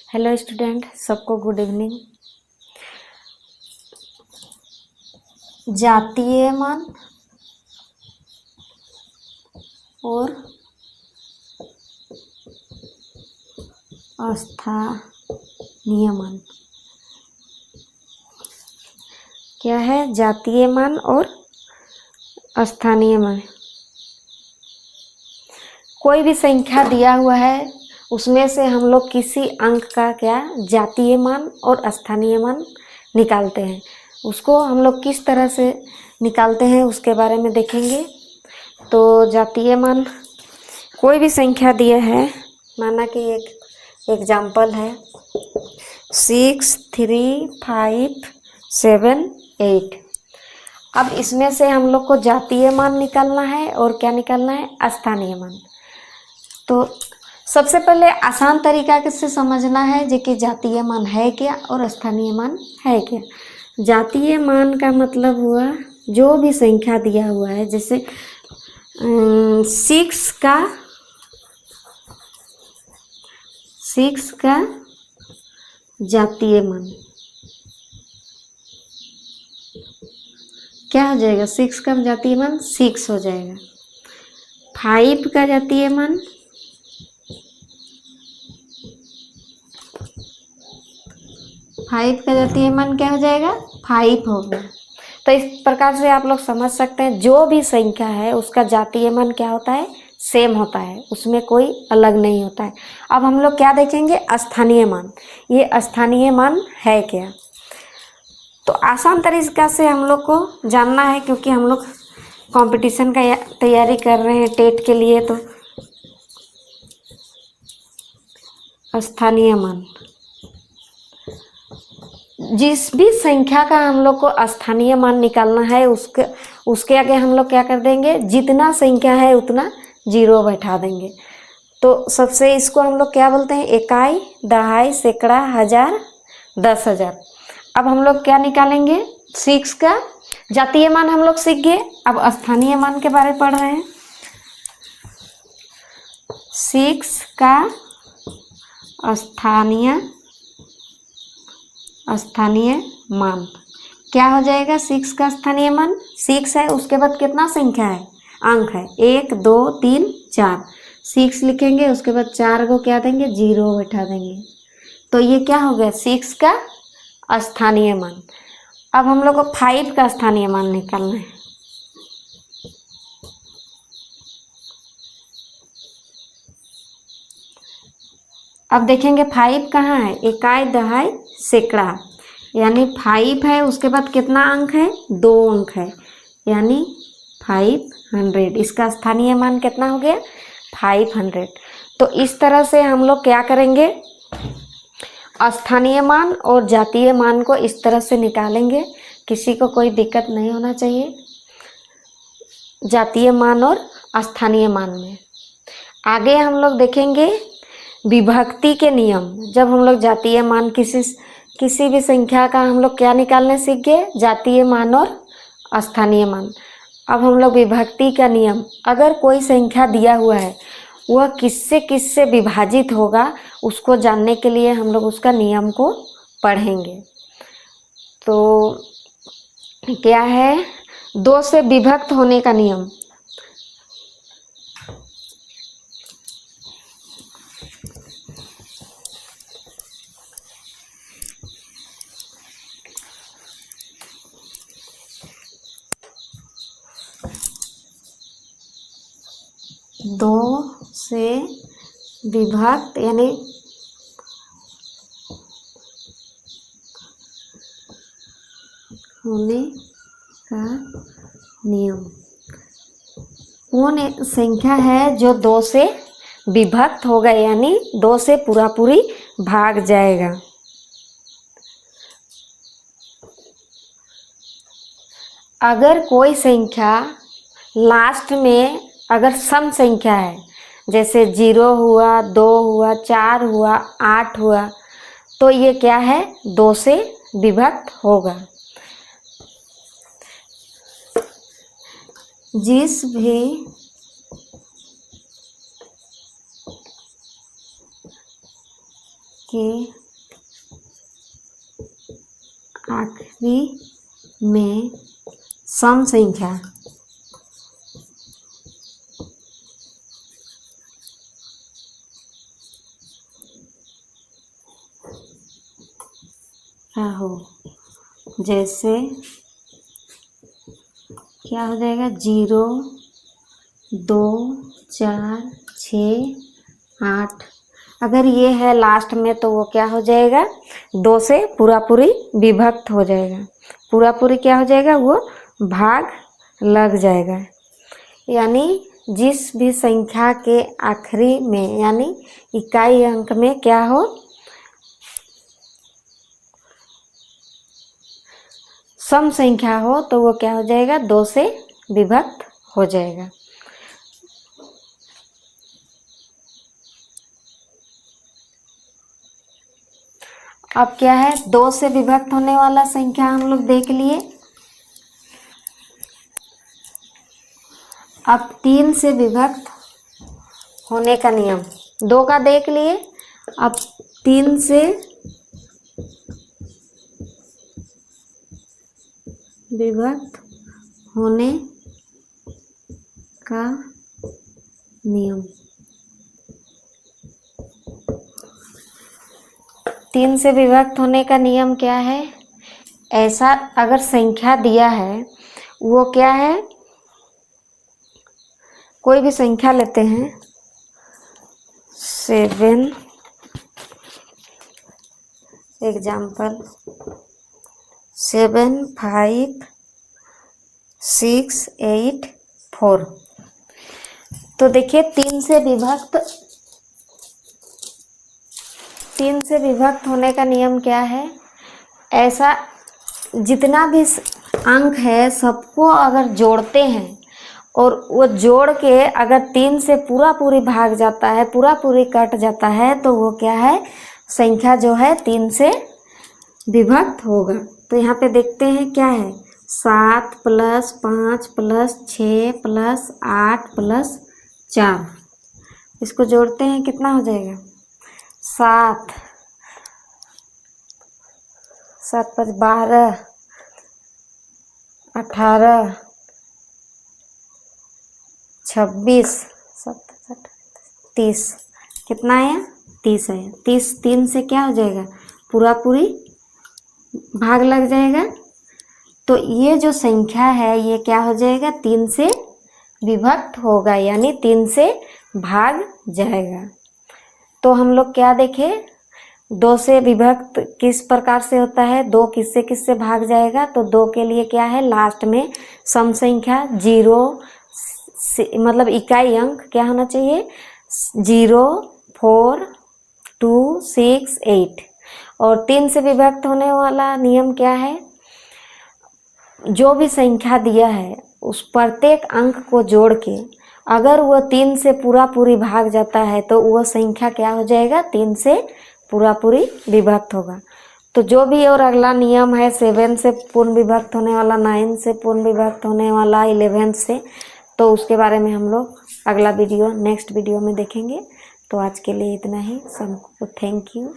Hello student, सबको good evening. जातीय मान और स्थानीय मान क्या है? जातीय मान और स्थानीय मान। कोई भी संख्या दिया हुआ है उसमें से हम लोग किसी अंक का क्या जातीय मान और स्थानीय मान निकालते हैं। उसको हम लोग किस तरह से निकालते हैं उसके बारे में देखेंगे। तो जातीय मान, कोई भी संख्या दिया है, माना कि एक एग्जाम्पल है 6, 3, 5, 7, 8। अब इसमें से हम लोग को जातीय मान निकालना है और क्या निकालना है? स्थानीय मान। तो सबसे पहले आसान तरीका किससे समझना है जो कि जातीय मान है क्या और स्थानीय मान है क्या। जातीय मान का मतलब हुआ जो भी संख्या दिया हुआ है, जैसे 6 का जातीय मान क्या हो जाएगा? 6 का जातीय मान 6 हो जाएगा। 5 का जातीय मान 5 का जातीय मान क्या हो जाएगा? 5 होगा। तो इस प्रकार से आप लोग समझ सकते हैं जो भी संख्या है उसका जातीय मान क्या होता है? सेम होता है, उसमें कोई अलग नहीं होता है। अब हम लोग क्या देखेंगे? स्थानीय मान। ये स्थानीय मान है क्या? तो आसान तरीका से हम लोग को जानना है, क्योंकि हम लोग कंपटीशन का तैयारी कर रहे हैं टेट के लिए। तो स्थानीय मान, जिस भी संख्या का हम लोग को स्थानीय मान निकालना है उसके आगे हम लोग क्या कर देंगे? जितना संख्या है उतना जीरो बैठा देंगे। तो सबसे इसको हम लोग क्या बोलते हैं? इकाई, दहाई, सैकड़ा, हजार, 10,000। अब हम लोग क्या निकालेंगे? 6 का जातीय मान हम लोग सीख गए। अब स्थानीय मान के बारे में पढ़ रहे हैं। 6 का स्थानीय मान क्या हो जाएगा? 6 का स्थानीय मान 6 है, उसके बाद कितना संख्या है? अंक है 1, 2, 3, 4। 6 लिखेंगे, उसके बाद 4 को क्या देंगे? जीरो बैठा देंगे। तो ये क्या हो गया? 6 का स्थानीय मान। अब हम लोग को 5 का स्थानीय मान निकालना है। अब देखेंगे 5 कहाँ है? इकाई, दहाई, सैकड़ा, यानी 5 है, उसके बाद कितना अंक है? 2 अंक है, यानी 500। इसका स्थानीय मान कितना हो गया? 500। तो इस तरह से हम लोग क्या करेंगे? स्थानीय मान और जातीय मान को इस तरह से निकालेंगे। किसी को कोई दिक्कत नहीं होना चाहिए जातीय मान और स्थानीय मान में। आगे हम लोग देखेंगे विभक्ति के नियम। जब हम लोग जातीय मान किसी भी संख्या का हम लोग क्या निकालने सीख गए? जातीय मान और स्थानीय मान। अब हम लोग विभक्ति का नियम, अगर कोई संख्या दिया हुआ है वह किससे किससे विभाजित होगा उसको जानने के लिए हम लोग उसका नियम को पढ़ेंगे। तो क्या है? 2 से विभक्त होने का नियम। दो से विभक्त यानी होने का नियम। कौन संख्या है जो 2 से विभक्त होगा, यानी 2 से पूरी भाग जाएगा? अगर कोई संख्या लास्ट में अगर सम संख्या है, जैसे 0 हुआ, 2 हुआ, 4 हुआ, 8 हुआ, तो ये क्या है? 2 से विभक्त होगा। जिस भी के आखिरी में सम संख्या क्या हो, जैसे क्या हो जाएगा 0, 2, 4, 6, 8। अगर ये है लास्ट में तो वो क्या हो जाएगा 2 से पूरा पूरी विभक्त हो जाएगा, पूरा पूरी क्या हो जाएगा वो भाग लग जाएगा। यानी जिस भी संख्या के आखिरी में यानी इकाई अंक में क्या हो सम संख्या हो तो वो क्या हो जाएगा 2 से विभक्त हो जाएगा। अब क्या है 2 से विभक्त होने वाला संख्या हम लोग देख लिए। अब 3 से विभक्त होने का नियम 2 का देख लिए। अब 3 से विभक्त होने का नियम 3 से विभक्त होने का नियम क्या है, ऐसा अगर संख्या दिया है वो क्या है, कोई भी संख्या लेते हैं 7 एग्जाम्पल 7, 5, 6, 8, 4। तो देखिए 3 से विभक्त होने का नियम क्या है, ऐसा जितना भी अंक है सबको अगर जोड़ते हैं और वो जोड़ के अगर 3 से पूरा पूरी भाग जाता है, पूरा पूरी कट जाता है तो वो क्या है संख्या जो है 3 से विभक्त होगा। तो यहाँ पे देखते हैं क्या है 7 + 5 + 6 + 8 + 4। इसको जोड़ते हैं कितना हो जाएगा 7, 7 + 5 = 12, 18, 26, 7, 30। कितना है 30 है। 30 3 से क्या हो जाएगा पूरा पूरी भाग लग जाएगा। तो ये जो संख्या है ये क्या हो जाएगा 3 से विभक्त होगा यानी 3 से भाग जाएगा। तो हम लोग क्या देखे 2 से विभक्त किस प्रकार से होता है, 2 किससे किससे भाग जाएगा, तो 2 के लिए क्या है लास्ट में सम संख्या 0 मतलब इकाई अंक क्या होना चाहिए 0, 4, 2, 6, 8। और 3 से विभक्त होने वाला नियम क्या है, जो भी संख्या दिया है उस प्रत्येक अंक को जोड़ के अगर वो 3 से पूरा पूरी भाग जाता है तो वो संख्या क्या हो जाएगा 3 से पूरा पूरी विभक्त होगा। तो जो भी और अगला नियम है 7 से पूर्ण विभक्त होने वाला, 9 से पूर्ण विभक्त होने वाला, 11 से, तो उसके बारे में हम लोग अगला वीडियो नेक्स्ट वीडियो में देखेंगे। तो आज के लिए इतना ही, सबको थैंक यू।